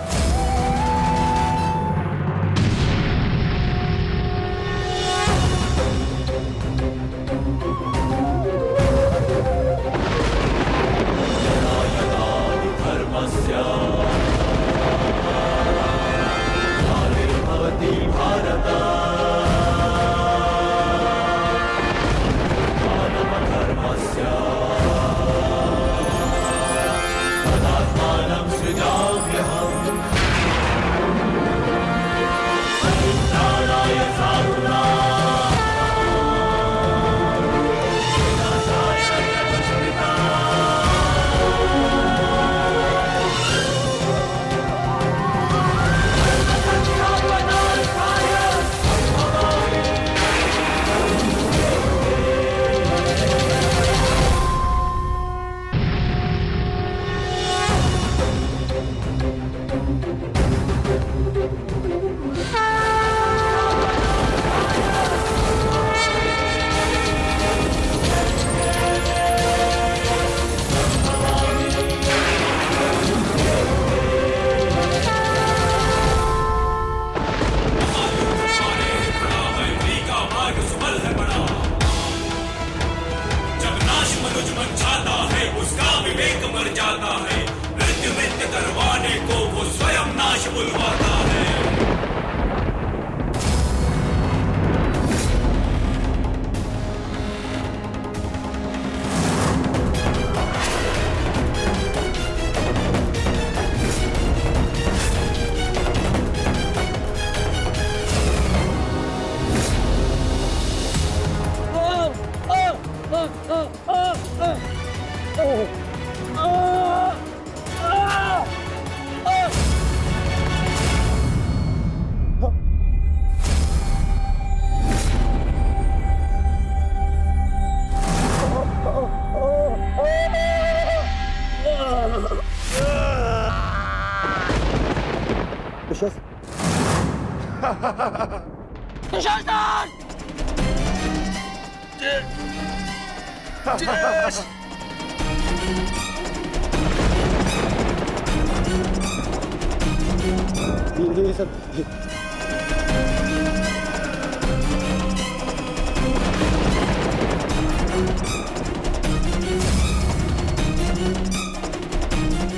ये सब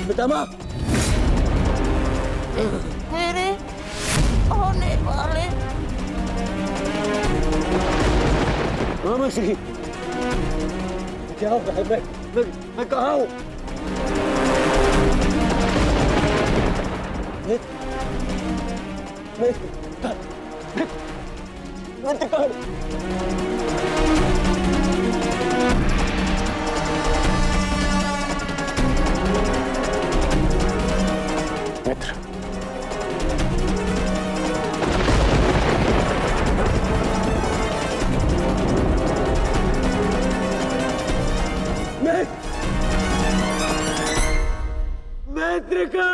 पितामह, मेरे होने वाले मामा श्री, क्या हो रहा है? मैं कहाँ हूँ? मित्र, मित्र का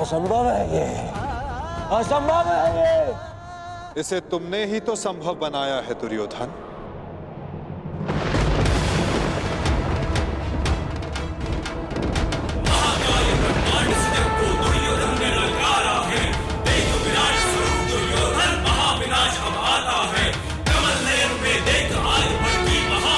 असंभव है ये, असंभव है ये। इसे तुमने ही तो संभव बनाया है दुर्योधन। दुर्योधन महाविनाश अब आता है, कमल नयन में देख आज भड़की महा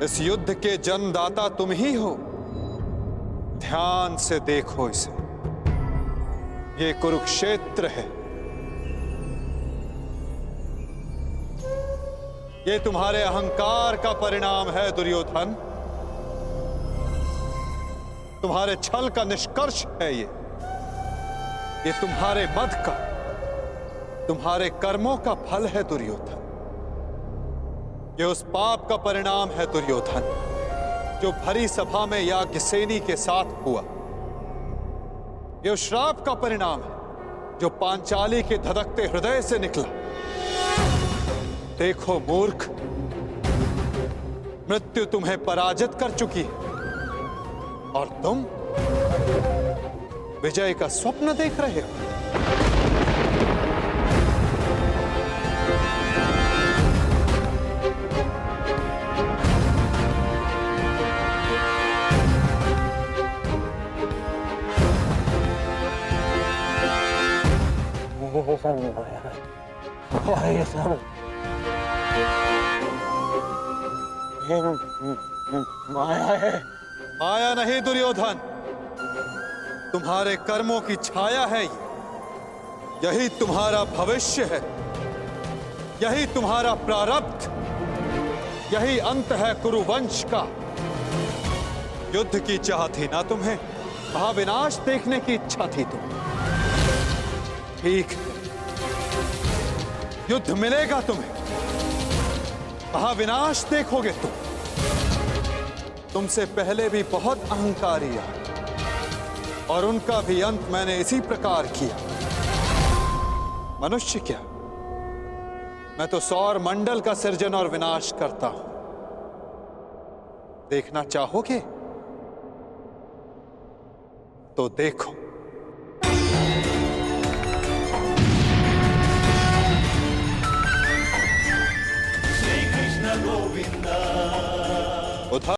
इस युद्ध के जन्मदाता तुम ही हो। ध्यान से देखो इसे, ये कुरुक्षेत्र है। ये तुम्हारे अहंकार का परिणाम है दुर्योधन। तुम्हारे छल का निष्कर्ष है ये तुम्हारे मद का, तुम्हारे कर्मों का फल है दुर्योधन। ये उस पाप का परिणाम है दुर्योधन जो भरी सभा में याज्ञसेनी के साथ हुआ। ये उस श्राप का परिणाम है जो पांचाली के धधकते हृदय से निकला। देखो मूर्ख, मृत्यु तुम्हें पराजित कर चुकी है और तुम विजय का स्वप्न देख रहे हो। माया है। माया नहीं दुर्योधन, तुम्हारे कर्मों की छाया है ये। यही तुम्हारा भविष्य है, यही तुम्हारा प्रारब्ध, यही अंत है कुरुवंश का। युद्ध की चाह थी ना तुम्हें, महाविनाश देखने की इच्छा थी तुम्हें। ठीक है, युद्ध मिलेगा तुम्हें, महाविनाश देखोगे तुम। तुमसे पहले भी बहुत अहंकारी आए और उनका भी अंत मैंने इसी प्रकार किया। मनुष्य क्या, मैं तो सौर मंडल का सृजन और विनाश करता हूं। देखना चाहोगे तो देखो।